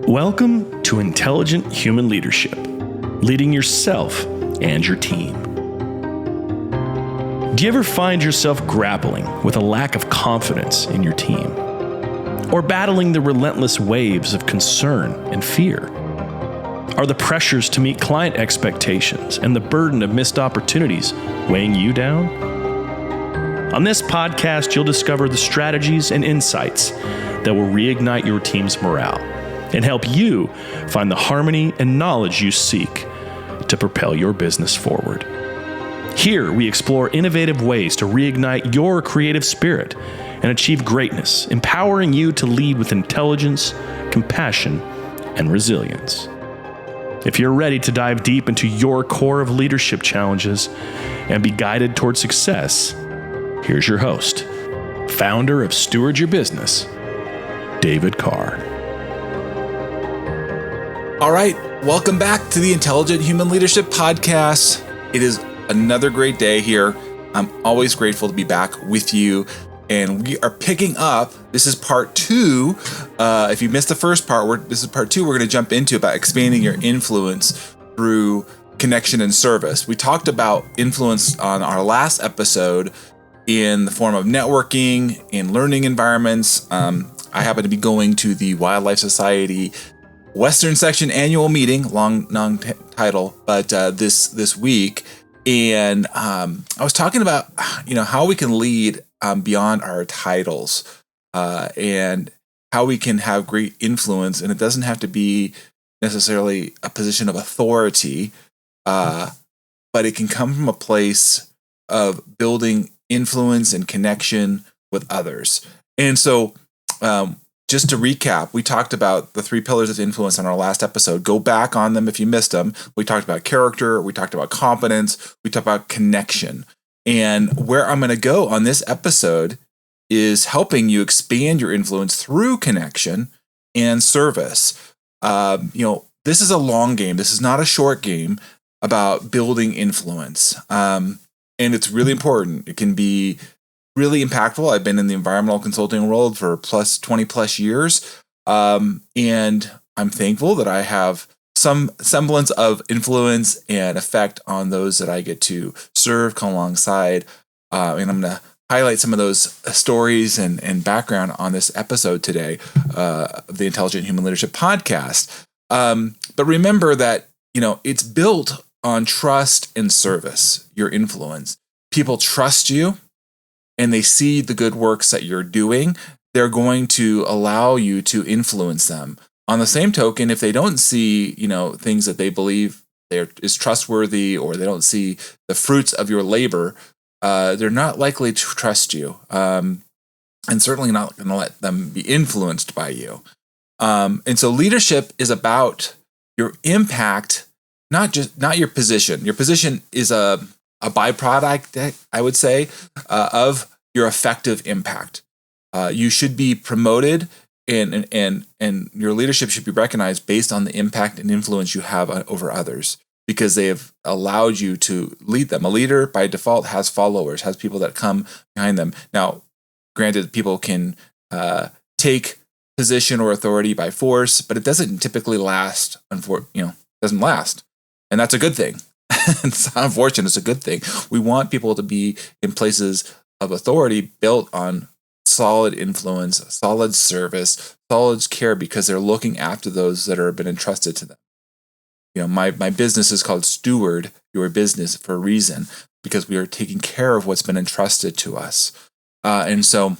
Welcome to Intelligent Human Leadership, leading yourself and your team. Do you ever find yourself grappling with a lack of confidence in your team? Or battling the relentless waves of concern and fear? Are the pressures to meet client expectations and the burden of missed opportunities weighing you down? On this podcast, you'll discover the strategies and insights that will reignite your team's morale and help you find the harmony and knowledge you seek to propel your business forward. Here, we explore innovative ways to reignite your creative spirit and achieve greatness, empowering you to lead with intelligence, compassion, and resilience. If you're ready to dive deep into your core of leadership challenges and be guided toward success, here's your host, founder of Steward Your Business, David Carr. All right, welcome back to the Intelligent Human Leadership Podcast. It is another great day here. I'm always grateful to be back with you. And we are picking up, this is part two. If you missed the first part, this is part two. We're going to jump into about expanding your influence through connection and service. We talked about influence on our last episode in the form of networking and learning environments. I happen to be going to the Wildlife Society Western Section annual meeting, long title, but this week. And I was talking about, how we can lead beyond our titles and how we can have great influence. And it doesn't have to be necessarily a position of authority, but it can come from a place of building influence and connection with others. And so just to recap, we talked about the 3 pillars of influence on our last episode. Go back on them if you missed them. We talked about character, we talked about competence, we talked about connection. And where I'm going to go on this episode is helping you expand your influence through connection and service. This is a long game. This is not a short game about building influence. And it's really important. It can be really impactful. I've been in the environmental consulting world for 20 plus years. And I'm thankful that I have some semblance of influence and effect on those that I get to serve, come alongside. And I'm going to highlight some of those stories and background on this episode today of the Intelligent Human Leadership Podcast. But remember that, it's built on trust and service, your influence. People trust you and they see the good works that you're doing. They're going to allow you to influence them. On the same token, if they don't see, things that they believe is trustworthy, or they don't see the fruits of your labor, they're not likely to trust you, and certainly not going to let them be influenced by you. And so leadership is about your impact, not your position. Your position is a byproduct, I would say, of your effective impact. You should be promoted, and your leadership should be recognized based on the impact and influence you have over others, because they have allowed you to lead them. A leader, by default, has followers, has people that come behind them. Now, granted, people can take position or authority by force, but it doesn't typically last. Doesn't last, and that's a good thing. It's unfortunate. It's a good thing. We want people to be in places of authority built on solid influence, solid service, solid care, because they're looking after those that have been entrusted to them. My business is called Steward Your Business for a reason, because we are taking care of what's been entrusted to us. And so,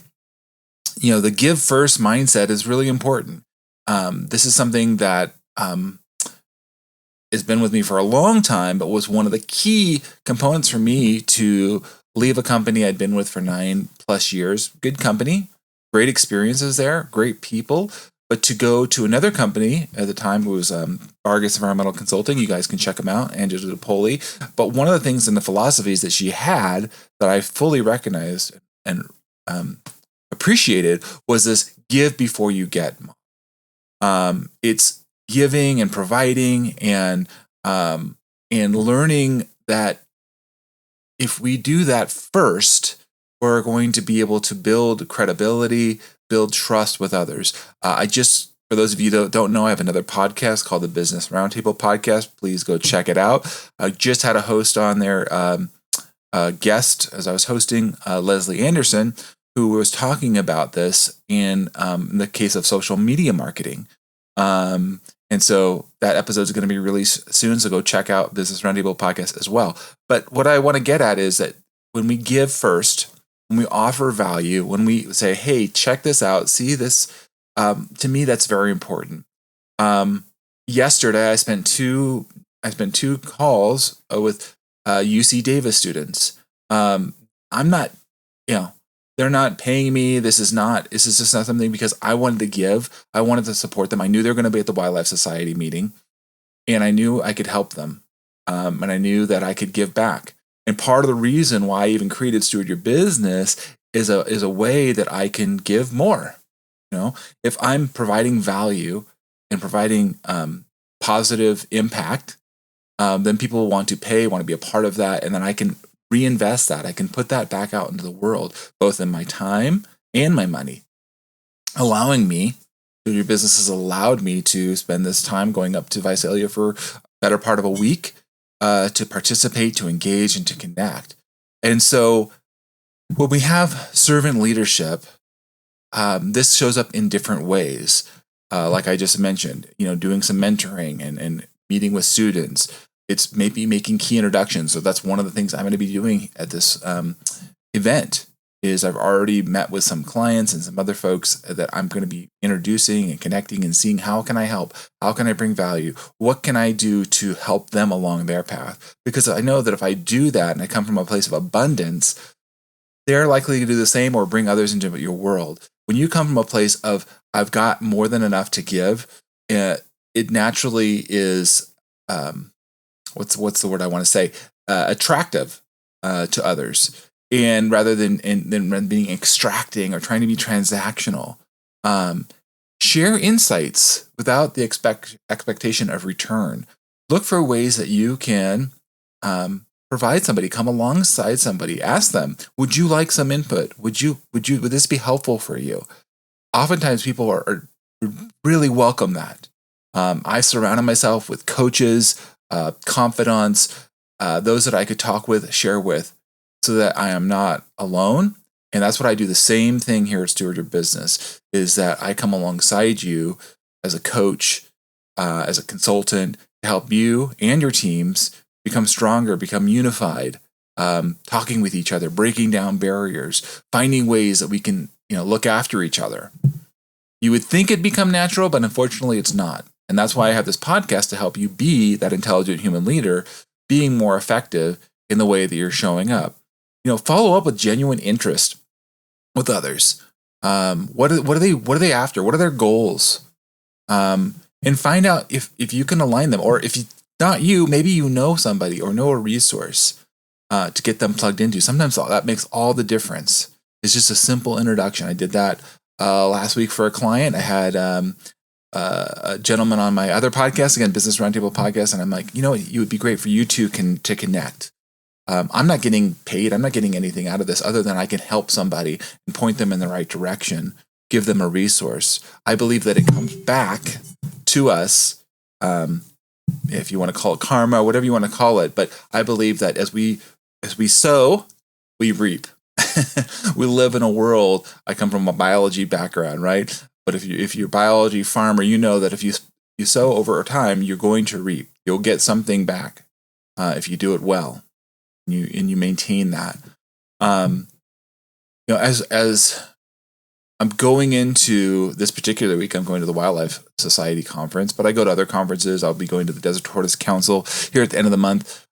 the give first mindset is really important. This is something that has been with me for a long time, but was one of the key components for me to leave a company I'd been with for 9+ years. Good company, great experiences there, great people. But to go to another company at the time, it was Vargas Environmental Consulting. You guys can check them out, Angela DePoli. But one of the things in the philosophies that she had that I fully recognized and appreciated was this give before you get. It's giving and providing and learning that if we do that first, we're going to be able to build credibility, build trust with others. I just For those of you that don't know, I have another podcast called the Business Roundtable Podcast. Please go check it out. I just had a host on there, guest as I was hosting, Leslie Anderson, who was talking about this in the case of social media marketing. And so that episode is going to be released soon. So go check out Business Roundtable Podcast as well. But what I want to get at is that when we give first, when we offer value, when we say, hey, check this out, see this, to me, that's very important. Yesterday, I spent two calls with UC Davis students. I'm not, they're not paying me. This is just not something because I wanted to give. I wanted to support them. I knew they were going to be at the Wildlife Society meeting, and I knew I could help them. And I knew that I could give back. And part of the reason why I even created Steward Your Business is a way that I can give more. If I'm providing value and providing positive impact, then people will want to pay, want to be a part of that, and then I can reinvest that. I can put that back out into the world, both in my time and my money, allowing me, your business has allowed me to spend this time going up to Visalia for a better part of a week to participate, to engage, and to connect. And so when we have servant leadership, this shows up in different ways. Like I just mentioned, doing some mentoring and meeting with students. It's maybe making key introductions. So that's one of the things I'm going to be doing at this event is I've already met with some clients and some other folks that I'm going to be introducing and connecting and seeing how can I help? How can I bring value? What can I do to help them along their path? Because I know that if I do that and I come from a place of abundance, they're likely to do the same or bring others into your world. When you come from a place of I've got more than enough to give, it naturally is what's the word I want to say? Attractive to others, and rather than being extracting or trying to be transactional, share insights without the expectation of return. Look for ways that you can provide somebody, come alongside somebody, ask them, would you like some input? Would this be helpful for you? Oftentimes people are really welcome that. I surrounded myself with coaches, confidants, those that I could talk with, share with, so that I am not alone. And that's what I do. The same thing here at Steward Your Business is that I come alongside you as a coach, as a consultant to help you and your teams become stronger, become unified, talking with each other, breaking down barriers, finding ways that we can, look after each other. You would think it'd become natural, but unfortunately it's not. And that's why I have this podcast to help you be that intelligent human leader, being more effective in the way that you're showing up. Follow up with genuine interest with others. What are they after? What are their goals? And find out if you can align them, or if not you, maybe you know somebody or know a resource to get them plugged into. Sometimes that makes all the difference. It's just a simple introduction. I did that last week for a client. I had a gentleman on my other podcast, again, Business Roundtable Podcast, and I'm like, it would be great for you two to connect. I'm not getting paid. I'm not getting anything out of this other than I can help somebody and point them in the right direction, give them a resource. I believe that it comes back to us, if you want to call it karma, whatever you want to call it. But I believe that as we sow, we reap. We live in a world. I come from a biology background, right? But if you're a biology farmer, you know that if you sow over time, you're going to reap. You'll get something back if you do it well, and you maintain that. As I'm going into this particular week, I'm going to the Wildlife Society conference, but I go to other conferences. I'll be going to the Desert Tortoise Council here at the end of the month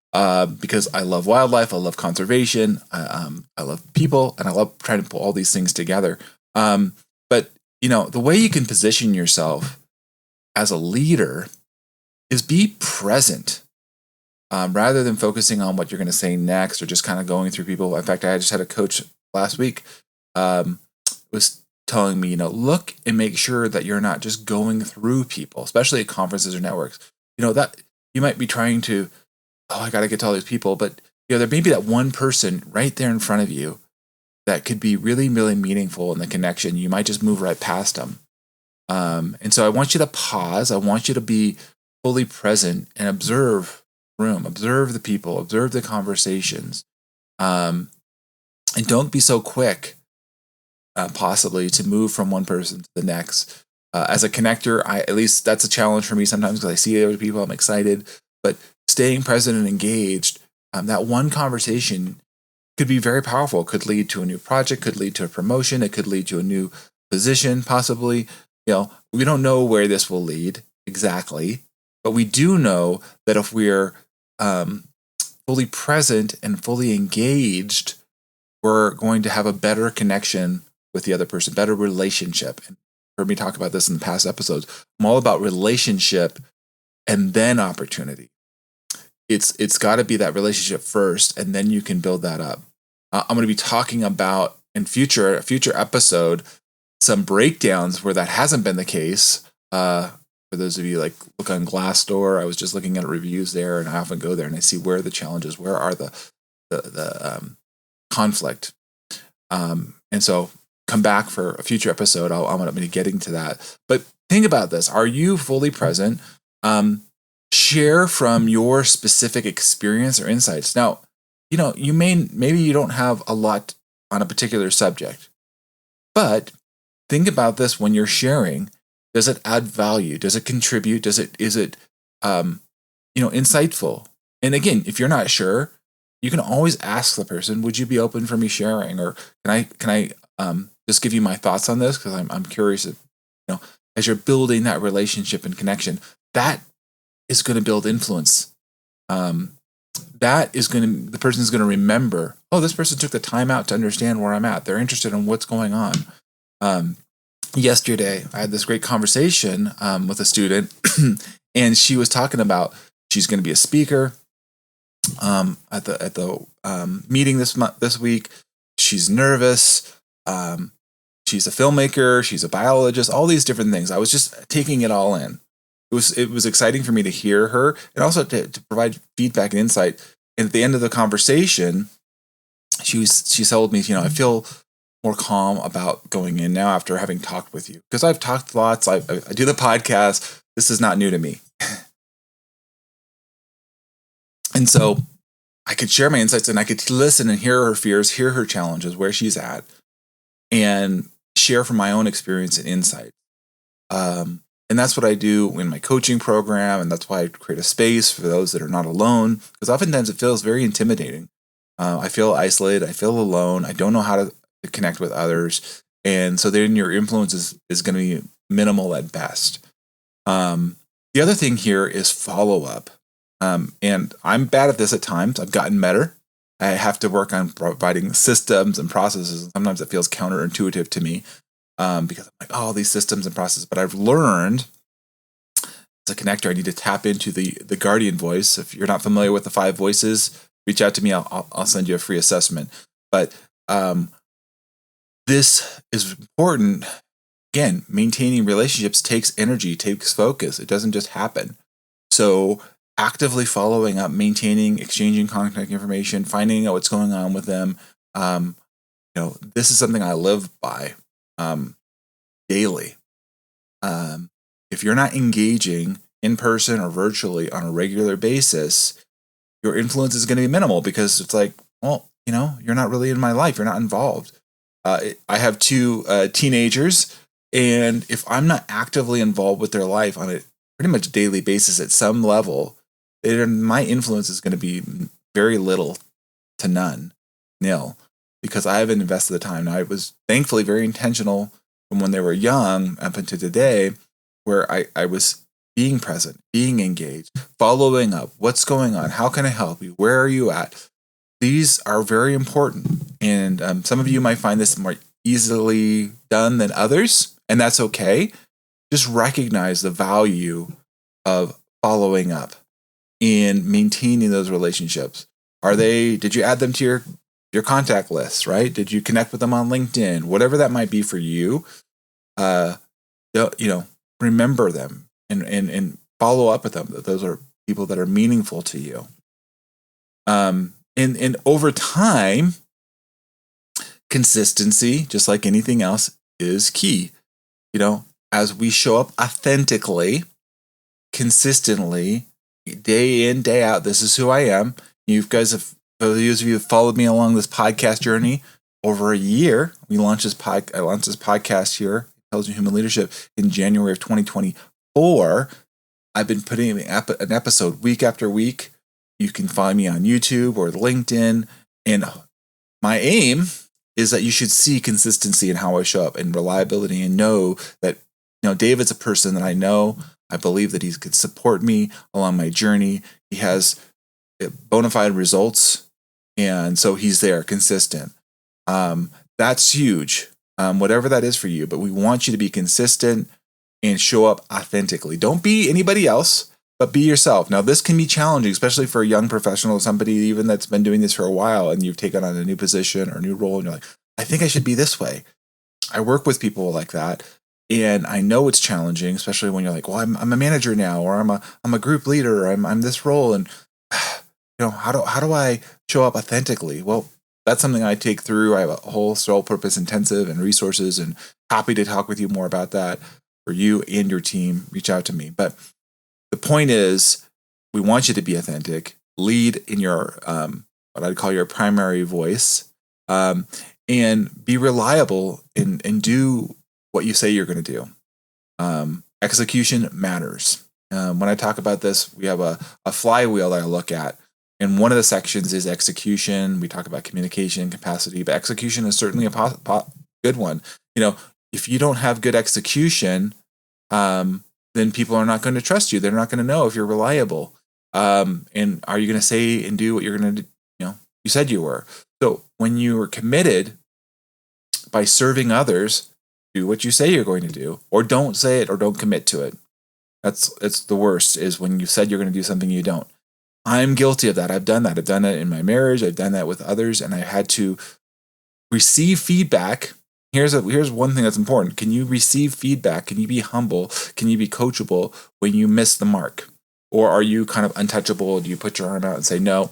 because I love wildlife, I love conservation, I love people, and I love trying to pull all these things together. But the way you can position yourself as a leader is be present. Rather than focusing on what you're going to say next or just kind of going through people. In fact, I just had a coach last week was telling me, look and make sure that you're not just going through people, especially at conferences or networks. That you might be trying to, I got to get to all these people, but there may be that one person right there in front of you that could be really, really meaningful in the connection. You might just move right past them. And so I want you to pause. I want you to be fully present and observe the room, observe the people, observe the conversations. And don't be so quick, possibly, to move from one person to the next. As a connector, at least that's a challenge for me sometimes because I see other people, I'm excited. But staying present and engaged, that one conversation could be very powerful. It could lead to a new project, could lead to a promotion, it could lead to a new position, possibly. We don't know where this will lead exactly, but we do know that if we're fully present and fully engaged, we're going to have a better connection with the other person, better relationship. And you've heard me talk about this in the past episodes. I'm all about relationship and then opportunity. It's got to be that relationship first, and then you can build that up. I'm going to be talking about in a future episode some breakdowns where that hasn't been the case. For those of you like look on Glassdoor, I was just looking at reviews there, and I often go there and I see where the challenges, where are the conflict, and so come back for a future episode. I'm going to be getting to that. But think about this: are you fully present? Share from your specific experience or insights. Now, maybe you don't have a lot on a particular subject, but think about this when you're sharing. Does it add value? Does it contribute? Is it insightful? And again, if you're not sure, you can always ask the person, would you be open for me sharing? Or can I just give you my thoughts on this? Because I'm curious if, as you're building that relationship and connection, that is going to build influence. The person is going to remember, oh, this person took the time out to understand where I'm at. They're interested in what's going on. Yesterday, I had this great conversation with a student, and she was talking about she's going to be a speaker at the meeting this week. She's nervous. She's a filmmaker. She's a biologist. All these different things. I was just taking it all in. It was exciting for me to hear her and also to provide feedback and insight. And at the end of the conversation, she told me, I feel more calm about going in now after having talked with you, because I've talked lots. I do the podcast. This is not new to me. And so I could share my insights and I could listen and hear her fears, hear her challenges, where she's at, and share from my own experience and insight. And that's what I do in my coaching program. And that's why I create a space for those that are not alone, because oftentimes it feels very intimidating. I feel isolated. I feel alone. I don't know how to connect with others. And so then your influence is going to be minimal at best. The other thing here is follow up. And I'm bad at this at times. I've gotten better. I have to work on providing systems and processes. And sometimes it feels counterintuitive to me. Because I'm like, oh, these systems and processes. But I've learned as a connector, I need to tap into the guardian voice. If you're not familiar with the 5 voices, reach out to me. I'll send you a free assessment. But this is important. Again, maintaining relationships takes energy, takes focus. It doesn't just happen. So actively following up, maintaining, exchanging contact information, finding out what's going on with them. This is something I live by. Daily. If you're not engaging in person or virtually on a regular basis, your influence is going to be minimal, because it's like, well, you're not really in my life. You're not involved. I have 2 teenagers, and if I'm not actively involved with their life on a pretty much daily basis at some level, my influence is going to be very little to nil, because I haven't invested the time. Now, I was thankfully very intentional from when they were young up until today, where I was being present, being engaged, following up. What's going on? How can I help you? Where are you at? These are very important. And some of you might find this more easily done than others, and that's okay. Just recognize the value of following up and maintaining those relationships. Did you add them to your contact list, right? Did you connect with them on LinkedIn? Whatever that might be for you, remember them and follow up with them. Those are people that are meaningful to you. And over time, consistency, just like anything else, is key. as we show up authentically, consistently, day in, day out. This is who I am. You guys have, for those of you who have followed me along this podcast journey over a year, I launched this podcast here, Intelligent Human Leadership, in January of 2024. I've been putting an episode week after week. You can find me on YouTube or LinkedIn. And my aim is that you should see consistency in how I show up and reliability, and know that, David's a person that I know. I believe that he could support me along my journey. He has bona fide results. And so he's there, consistent. That's huge. Whatever that is for you, but we want you to be consistent and show up authentically. Don't be anybody else, but be yourself. Now, this can be challenging, especially for a young professional, somebody even that's been doing this for a while, and you've taken on a new position or a new role, and you're like, I think I should be this way. I work with people like that, and I know it's challenging, especially when you're like, well, I'm a manager now, or I'm a group leader, or I'm this role, and how do I show up authentically? Well, that's something I take through. I have a whole sole purpose intensive and resources, and happy to talk with you more about that. For you and your team, reach out to me. But the point is, we want you to be authentic, lead in your, what I'd call your primary voice, and be reliable and do what you say you're going to do. Execution matters. When I talk about this, we have a flywheel that I look at. And one of the sections is execution. We talk about communication, capacity, but execution is certainly a good one. If you don't have good execution, then people are not going to trust you. They're not going to know if you're reliable. And are you going to say and do what you're going to do? You said you were. So when you are committed by serving others, do what you say you're going to do, or don't say it, or don't commit to it. It's the worst, is when you said you're going to do something you don't. I'm guilty of that. I've done that. I've done that in my marriage. I've done that with others, and I had to receive feedback. Here's one thing that's important. Can you receive feedback? Can you be humble? Can you be coachable when you miss the mark? Or are you kind of untouchable? Do you put your arm out and say, no,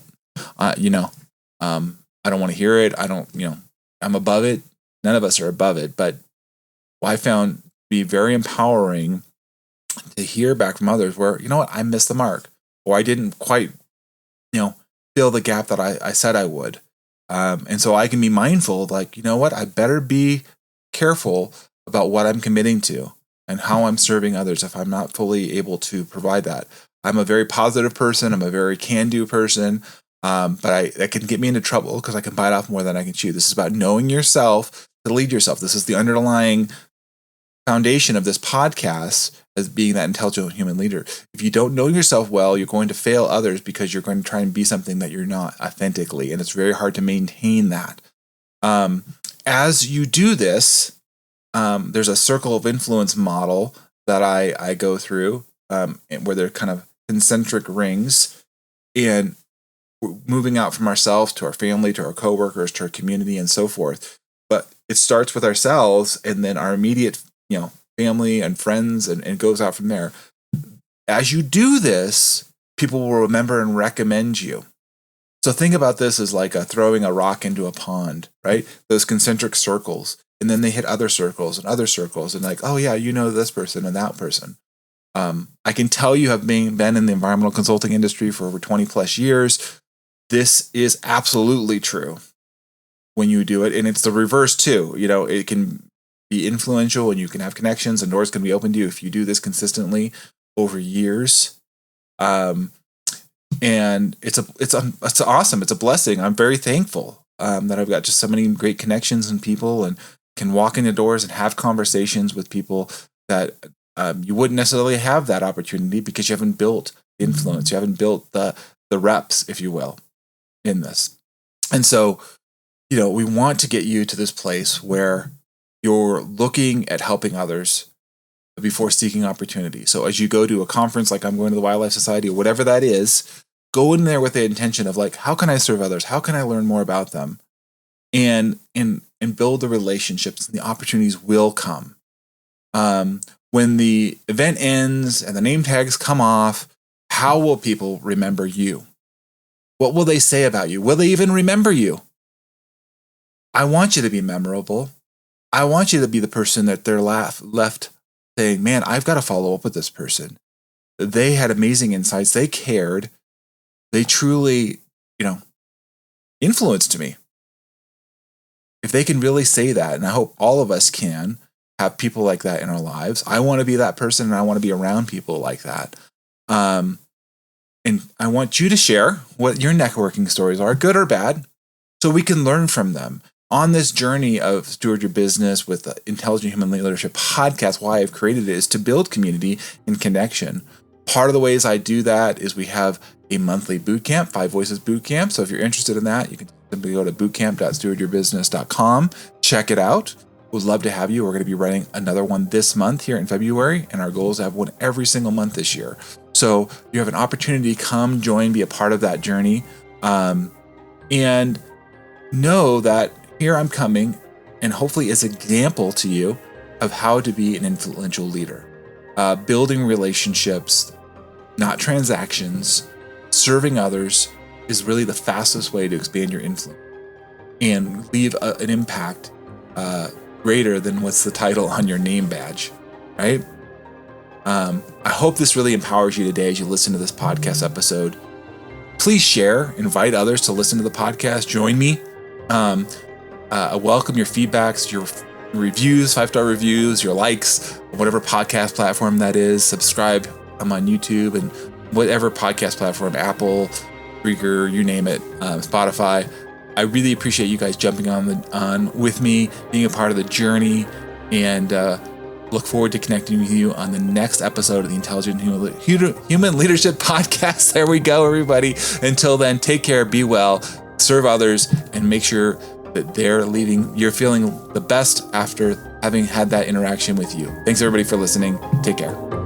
I don't want to hear it. I'm above it. None of us are above it. But I found to be very empowering to hear back from others where, I missed the mark, or I didn't quite, fill the gap that I said I would. And so I can be mindful, like, I better be careful about what I'm committing to and how I'm serving others if I'm not fully able to provide that. I'm a very positive person. I'm a very can-do person. But that can get me into trouble because I can bite off more than I can chew. This is about knowing yourself to lead yourself. This is the underlying foundation of this podcast, as being that intelligent human leader. If you don't know yourself well, you're going to fail others because you're going to try and be something that you're not authentically. And it's very hard to maintain that. As you do this, there's a circle of influence model that I go through, where they're kind of concentric rings, and we're moving out from ourselves to our family, to our coworkers, to our community, and so forth. But it starts with ourselves, and then our immediate, family and friends, and it goes out from there. As you do this, people will remember and recommend you. So think about this as like throwing a rock into a pond, right? Those concentric circles, and then they hit other circles, and like, oh yeah, this person and that person. I can tell you have been in the environmental consulting industry for over 20 plus years. This is absolutely true when you do it. And it's the reverse too. It can be influential, and you can have connections, and doors can be open to you if you do this consistently over years. And it's awesome. It's a blessing. I'm very thankful that I've got just so many great connections and people, and can walk in the doors and have conversations with people that you wouldn't necessarily have that opportunity because you haven't built influence. You haven't built the reps, if you will, in this. And so, we want to get you to this place where you're looking at helping others before seeking opportunity. So as you go to a conference, like I'm going to the Wildlife Society or whatever that is, go in there with the intention of like, how can I serve others? How can I learn more about them? And build the relationships, and the opportunities will come. When the event ends and the name tags come off, how will people remember you? What will they say about you? Will they even remember you? I want you to be memorable. I want you to be the person that they're left saying, man, I've got to follow up with this person. They had amazing insights. They cared. They truly, influenced me. If they can really say that, and I hope all of us can have people like that in our lives. I want to be that person, and I want to be around people like that. And I want you to share what your networking stories are, good or bad, so we can learn from them. On this journey of Steward Your Business with the Intelligent Human Leadership podcast, why I've created it is to build community and connection. Part of the ways I do that is we have a monthly boot camp, 5 Voices Boot Camp. So if you're interested in that, you can simply go to bootcamp.stewardyourbusiness.com. Check it out. We'd love to have you. We're going to be running another one this month here in February, and our goal is to have one every single month this year. So you have an opportunity to come, join, be a part of that journey, and know that here I'm coming, and hopefully as an example to you of how to be an influential leader. Building relationships, not transactions, serving others is really the fastest way to expand your influence and leave an impact greater than what's the title on your name badge, right? I hope this really empowers you today as you listen to this podcast episode. Please share, invite others to listen to the podcast, join me. I welcome your feedbacks, your reviews, 5-star reviews, your likes, whatever podcast platform that is. Subscribe. I'm on YouTube and whatever podcast platform, Apple, Spreaker, you name it, Spotify. I really appreciate you guys jumping on with me, being a part of the journey, and look forward to connecting with you on the next episode of the Intelligent Human Leadership Podcast. There we go, everybody. Until then, take care, be well, serve others, and make sure that you're feeling the best after having had that interaction with you. Thanks everybody for listening. Take care.